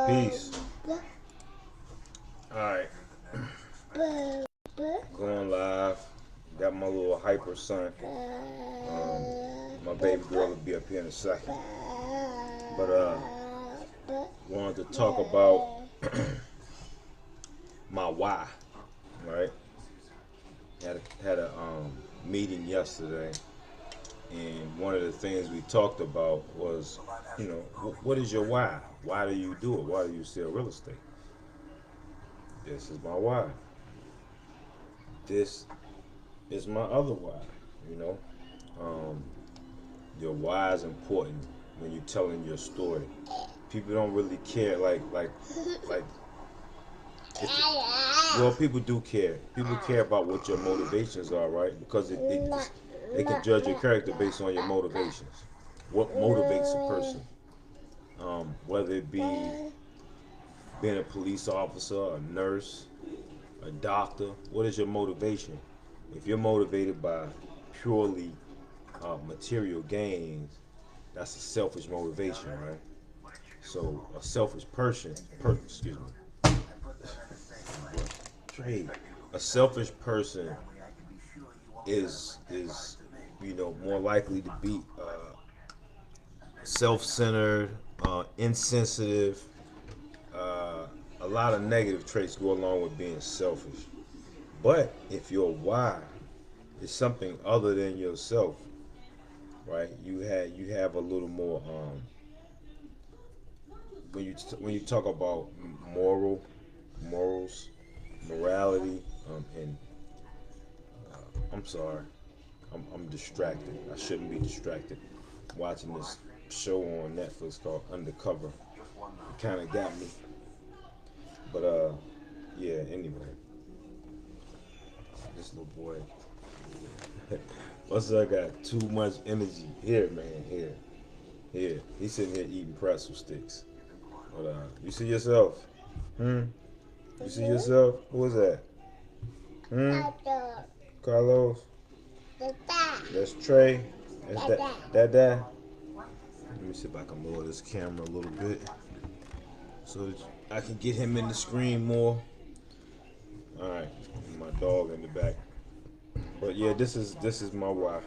Peace. Alright. Going live. Got my little hyper son. My baby girl will be up here in a second. But wanted to talk about my why. Right? Had a meeting yesterday, and one of the things we talked about was, what is your why? Why do you do it? Why do you sell real estate? This is my why. This is my other why. Your why is important when you're telling your story. People don't really care, like well, people do care. People care about what your motivations are, right? Because they can judge your character based on your motivations. What motivates a person? Whether it be being a police officer, a nurse, a doctor. What is your motivation? If you're motivated by purely material gains, that's a selfish motivation, right? So a selfish a selfish person is more likely to be self-centered, insensitive. A lot of negative traits go along with being selfish. But if your why is something other than yourself, right? You have a little more when you talk about morals, morality, and I'm sorry, I'm distracted. I shouldn't be distracted. Watching this show on Netflix called Undercover, it kind of got me. But yeah. Anyway, this little boy. What's up? Got too much energy here, man. Here. He's sitting here eating pretzel sticks. Hold on. You see yourself? You see yourself? Who is that? Carlos? That's Trey. That's Dada. Let me see if I can lower this camera a little bit so that I can get him in the screen more. Alright. My dog in the back. But yeah, this is my why.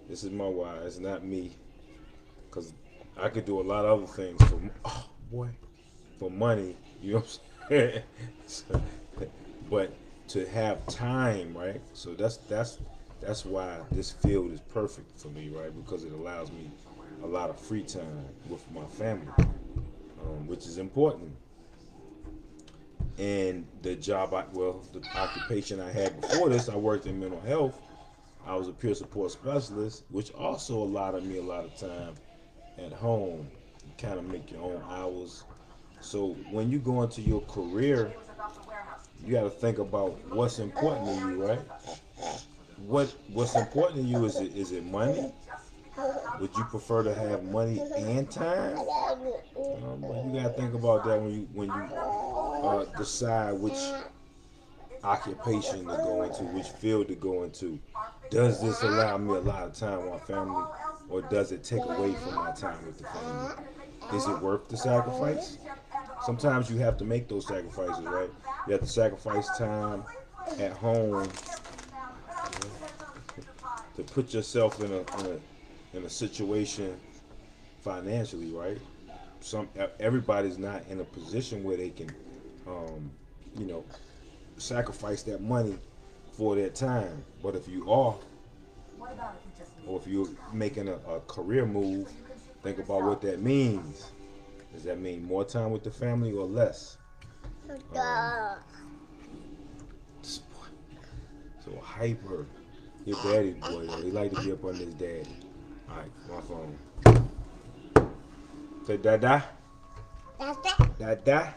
This is my why. It's not me. Because I could do a lot of other things for money. You know what I'm saying? But to have time, right? So that's why this field is perfect for me, right? Because it allows me a lot of free time with my family, which is important. And the occupation I had before this, I worked in mental health. I was a peer support specialist, which also allotted me a lot of time at home. You kind of make your own hours. So when you go into your career, you got to think about what's important to you, right? What's important to you? Is it money? Would you prefer to have money and time? But you gotta think about that when you decide which occupation to go into, which field to go into. Does this allow me a lot of time with my family, or does it take away from my time with the family? Is it worth the sacrifice? Sometimes you have to make those sacrifices, right? You have to sacrifice time at home to put yourself in a situation financially, right? Everybody's not in a position where they can, sacrifice that money for their time. But if you are, or if you're making a career move, think about what that means. Does that mean more time with the family or less? So hyper. Your daddy boy, though. He like to be up on his daddy. Alright, my phone. Say Dada. Dada.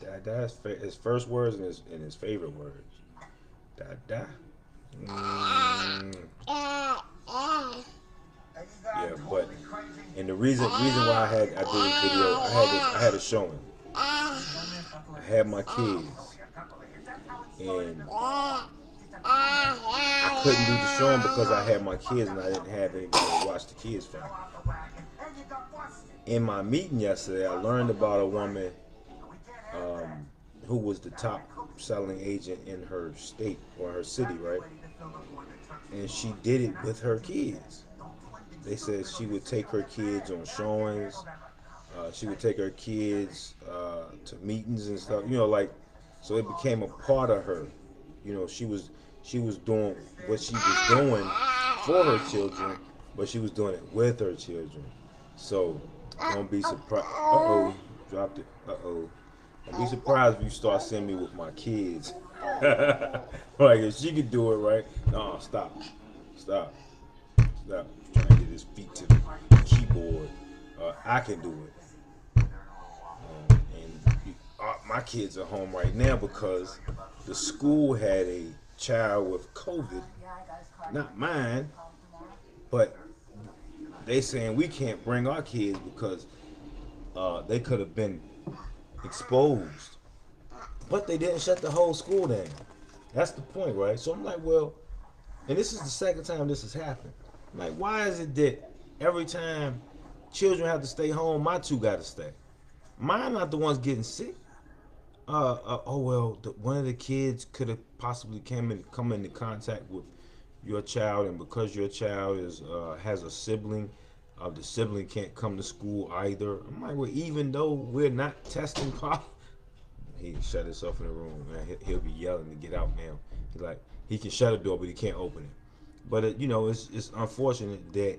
Dada. His first words and his favorite words. Dada. Yeah, but and the reason why I did this video, I had a showing. I had my kids. and I couldn't do the showing because I had my kids and I didn't have anybody to watch the kids for me. In my meeting yesterday, I learned about a woman um, who was the top selling agent in her state or her city, right? And she did it with her kids. They said she would take her kids on showings. She would take her kids to meetings and stuff. You know, like so it became a part of her. You know, she was doing what she was doing for her children, but she was doing it with her children. So don't be surprised. Uh oh, dropped it. Uh oh. Don't be surprised if you start seeing me with my kids. Like if she could do it, right? No, stop, stop, stop. Trying to get his feet to the keyboard. I can do it. And my kids are home right now because the school had a child with COVID, not mine, but they saying we can't bring our kids because they could have been exposed. But they didn't shut the whole school down. That's the point, right? So I'm like, well, and this is the second time this has happened. I'm like, why is it that every time children have to stay home, my two got to stay? Mine not the ones getting sick. Oh well, one of the kids could have possibly come into contact with your child, and because your child is has a sibling, the sibling can't come to school either. I'm like, well, even though we're not testing positive, he shut himself in the room, man. He'll be yelling to get out now. He's like, he can shut a door, but he can't open it. But you know, it's unfortunate that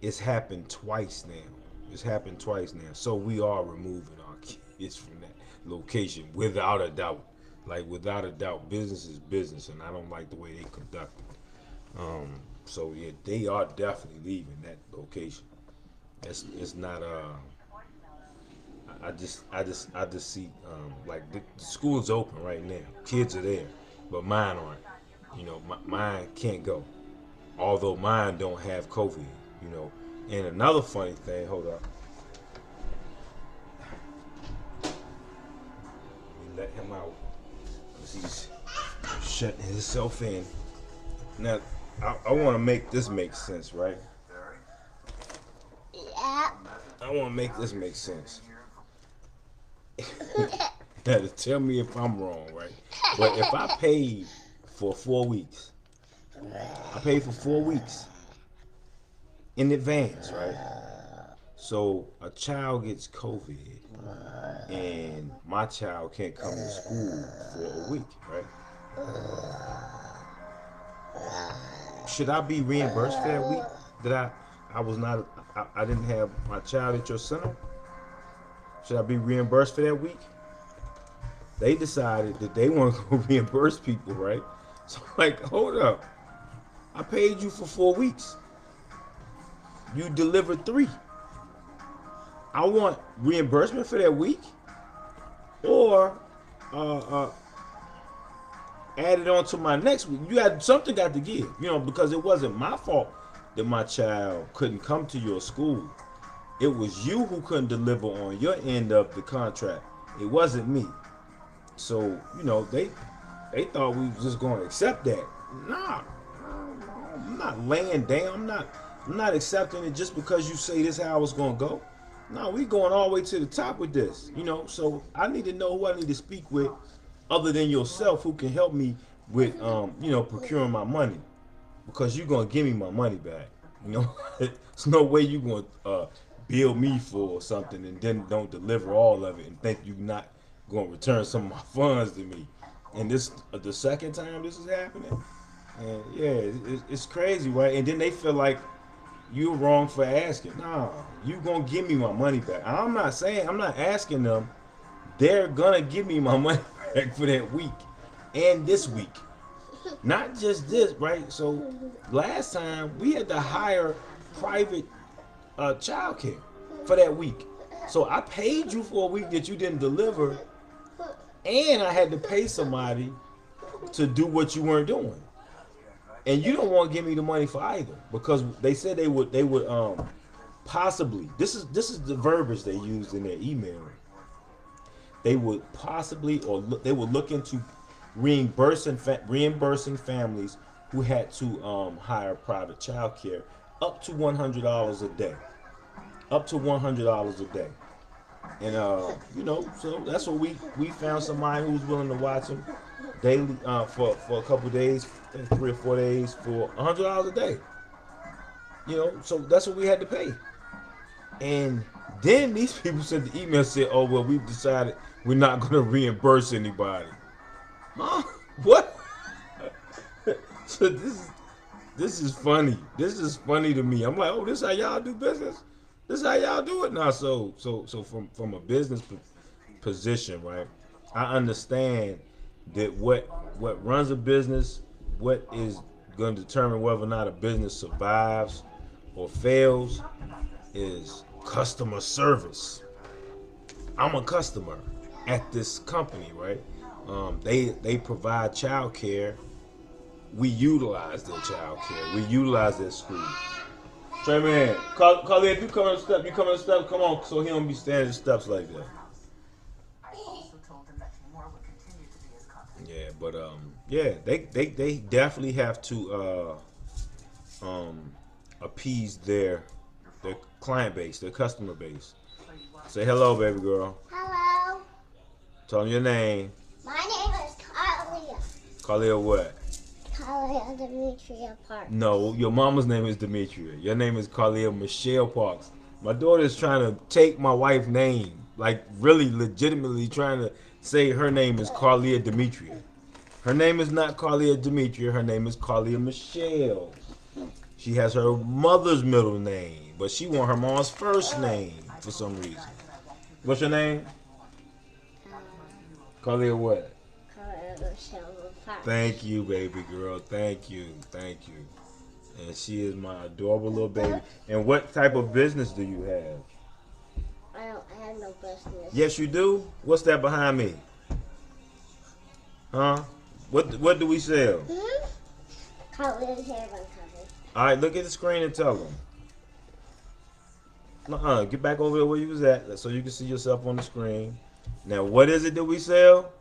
it's happened twice now. It's happened twice now. So we are removing our kids from that location without a doubt. Like without a doubt, business is business, and I don't like the way they conduct it. So yeah, they are definitely leaving that location. It's not I just see like the school's open right now. Kids are there, but mine aren't. You know, mine can't go. Although mine don't have COVID. You know, and another funny thing. Hold up. We let him out because he's shutting himself in. Now, I want to make this make sense, right? Yeah. I want to make this make sense. Now, to tell me if I'm wrong, right? But if I paid for 4 weeks, I paid for 4 weeks in advance, right? So a child gets COVID, and my child can't come to school for a week, right? Should I be reimbursed for that week that I was not I didn't have my child at your center? Should I be reimbursed for that week? They decided that they want to go reimburse people, right? So like, hold up. I paid you for 4 weeks. You delivered 3. I want reimbursement for that week, or add it on to my next week. You had something got to give, you know, because it wasn't my fault that my child couldn't come to your school. It was you who couldn't deliver on your end of the contract. It wasn't me. So, you know, they thought we was just going to accept that. Nah, I'm not laying down. I'm not accepting it just because you say this how it's going to go. No, we going all the way to the top with this, you know. So I need to know who I need to speak with, other than yourself, who can help me with, you know, procuring my money, because you're gonna give me my money back. You know, there's no way you gonna bill me for something and then don't deliver all of it and think you're not gonna return some of my funds to me. And this the second time this is happening, and yeah, it's crazy, right? And then they feel like you're wrong for asking. Nah, you gonna give me my money back. I'm not asking them. They're gonna give me my money back for that week and this week. Not just this, right? So last time we had to hire private childcare for that week. So I paid you for a week that you didn't deliver, and I had to pay somebody to do what you weren't doing. And you don't want to give me the money for either, because they said they would possibly, this is the verbiage they used in their email. They would possibly, or they would look into reimbursing families who had to hire private child care up to $100 a day. Up to $100 a day. And so that's what we found somebody who's willing to watch them daily for a couple days, 3 or 4 days for $100 a day. So that's what we had to pay. And then these people sent the email and said, "Oh well, we've decided we're not going to reimburse anybody." Huh? What? So this is funny. This is funny to me. I'm like, oh, this how y'all do business? This how y'all do it now? So from a business position, right? I understand that what runs a business, what is going to determine whether or not a business survives or fails, is customer service. I'm a customer at this company, right? They provide child care. We utilize their child care. We utilize their schools. Trey man, Carly, if you come on the step, come on, so he don't be standing steps like that. Yeah, but they definitely have to appease their client base, their customer base. Say hello, baby girl. Hello. Tell them your name. My name is Carlia. Carlia what? Carlia Demetria Parks. No, your mama's name is Demetria. Your name is Carlia Michelle Parks. My daughter is trying to take my wife's name, like really legitimately trying to say her name is Carlia Demetria. Her name is not Carlia Demetria. Her name is Carlia Michelle. She has her mother's middle name, but she want her mom's first name for some reason. What's your name? Carlia what? Carlia Michelle Parks. Thank you, baby girl. Thank you. And she is my adorable little baby. And what type of business do you have? I don't have no business. Yes, you do. What's that behind me? Huh? What do we sell? Carlia's hair bun covers. All right, look at the screen and tell them. Get back over there where you was at so you can see yourself on the screen. Now, what is it that we sell?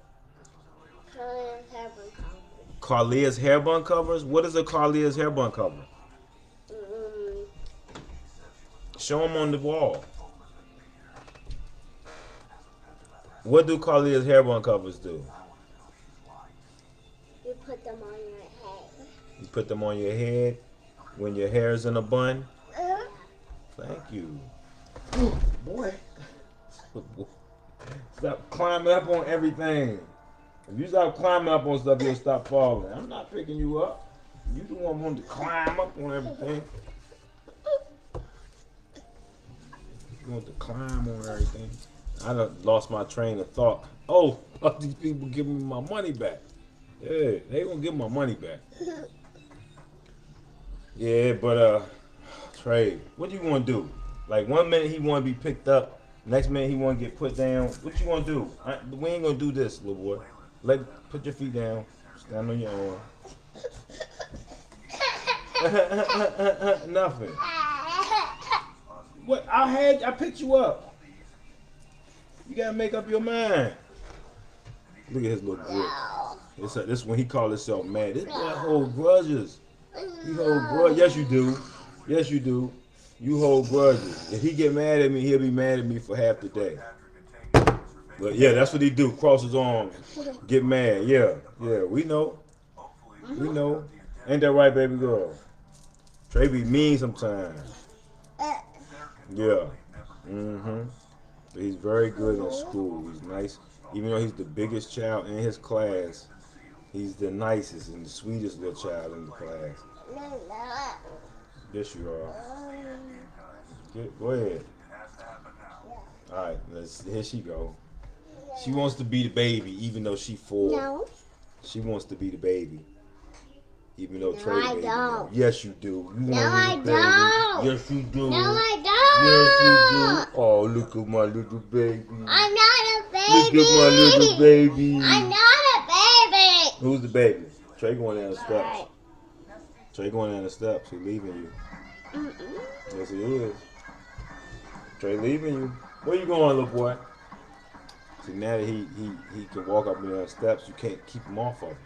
Carlia's hair bun covers. Carlia's hair bun covers? What is a Carlia's hair bun cover? Show them on the wall. What do Carlia's hair bun covers do? You put them on your head. You put them on your head when your hair is in a bun? Thank you. Boy. Stop climbing up on everything. If you stop climbing up on stuff, you'll stop falling. I'm not picking you up. You the one wanting to climb up on everything. You want to climb on everything. I done lost my train of thought. Oh, these people giving me my money back. Yeah, they gonna give my money back. Yeah, but Trey, what do you want to do? Like 1 minute he want to be picked up, next minute he want to get put down. What you want to do? We ain't gonna do this, little boy. Put your feet down. Stand on your own. Nothing. What? I picked you up. You gotta make up your mind. Look at his little grip. This is when he called himself mad. This boy hold grudges. He hold grudges. Yes, you do. Yes, you do. You hold grudges. If he get mad at me, he'll be mad at me for half the day. But yeah, that's what he do. Cross his arms, get mad. Yeah, we know. We know. Ain't that right, baby girl? Trey be mean sometimes. Yeah. But he's very good in school. He's nice. Even though he's the biggest child in his class, he's the nicest and the sweetest little child in the class. Yes, you are. Go ahead. All right, here she go. She wants to be the baby, even though she's 4. No. She wants to be the baby, even though No, Trey I baby. don't. Yes, you do. You No, want I to be the baby. don't. Yes, you do. No, I don't. Yes, you do. Oh, look at my little baby. I'm not a baby. Look at my little baby. I'm not a baby. Who's the baby? Trey going down the steps. Alright. Trey going down the steps. He leaving you. Yes, he is. Trey leaving you. Where you going, little boy? See, now that he can walk up and down the steps, you can't keep him off of them.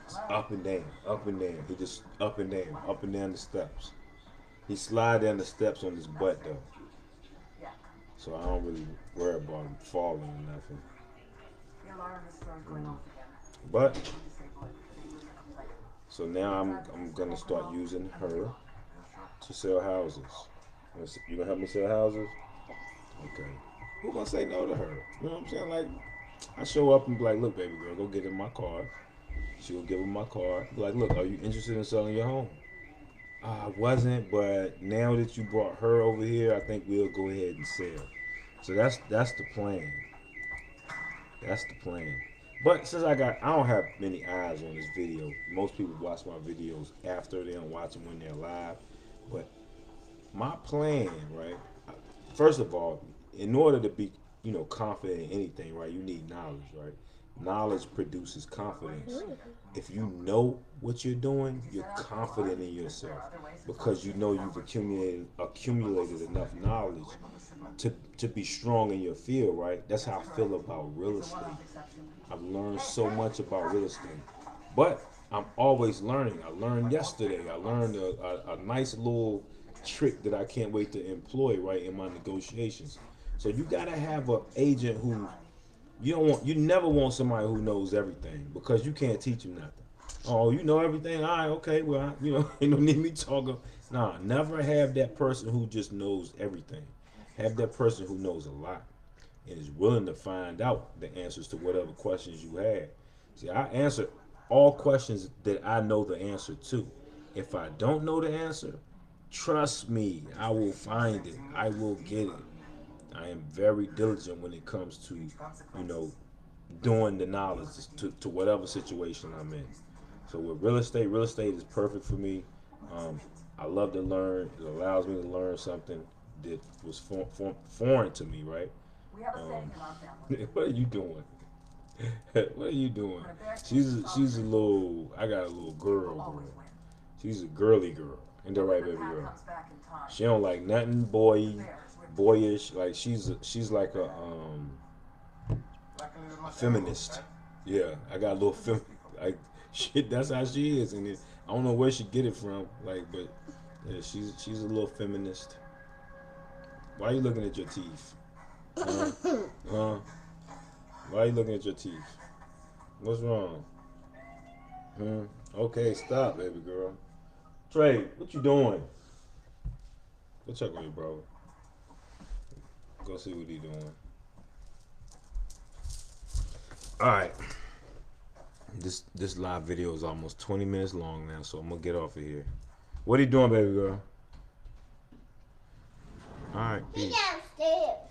It's up and down, up and down. He just up and down the steps. He slide down the steps on his butt though, so I don't really worry about him falling or nothing. But so now I'm gonna start using her to sell houses. You gonna help me sell houses? Okay. Who gonna say no to her? You know what I'm saying? Like, I show up and be like, look, baby girl, go get in my car. She will give him my car. Be like, look, are you interested in selling your home? I wasn't, but now that you brought her over here, I think we'll go ahead and sell. So that's the plan. That's the plan. But since I don't have many eyes on this video. Most people watch my videos after, they don't watch them when they're live. But my plan, right? First of all, in order to be, confident in anything, right, you need knowledge, right? Knowledge produces confidence. If you know what you're doing, you're confident in yourself because you know you've accumulated enough knowledge to be strong in your field, right? That's how I feel about real estate. I've learned so much about real estate, but I'm always learning. I learned yesterday. I learned a nice little trick that I can't wait to employ right in my negotiations. So you gotta have an agent who you never want somebody who knows everything because you can't teach them nothing. Oh, you know everything? All right, okay, well, you don't need me talking. Nah, never have that person who just knows everything. Have that person who knows a lot and is willing to find out the answers to whatever questions you have. See, I answer all questions that I know the answer to. If I don't know the answer, trust me, I will find it. I will get it. I am very diligent when it comes to, doing the knowledge to whatever situation I'm in. So with real estate is perfect for me. I love to learn. It allows me to learn something that was foreign to me, right? What are you doing? What are you doing? She's a little. I got a little girl. She's a girly girl. Ain't that right, baby girl? She don't like nothing boyish. Like she's like a feminist. Yeah, I got a little like shit. That's how she is, and I don't know where she get it from. Like, but yeah, she's a little feminist. Why are you looking at your teeth? Why are you looking at your teeth? What's wrong? Okay, stop, baby girl. Trey, what you doing? Go check on your bro. Go see what he doing. Alright. This live video is almost 20 minutes long now, so I'm gonna get off of here. What are you doing, baby girl? Alright, peace. He downstairs.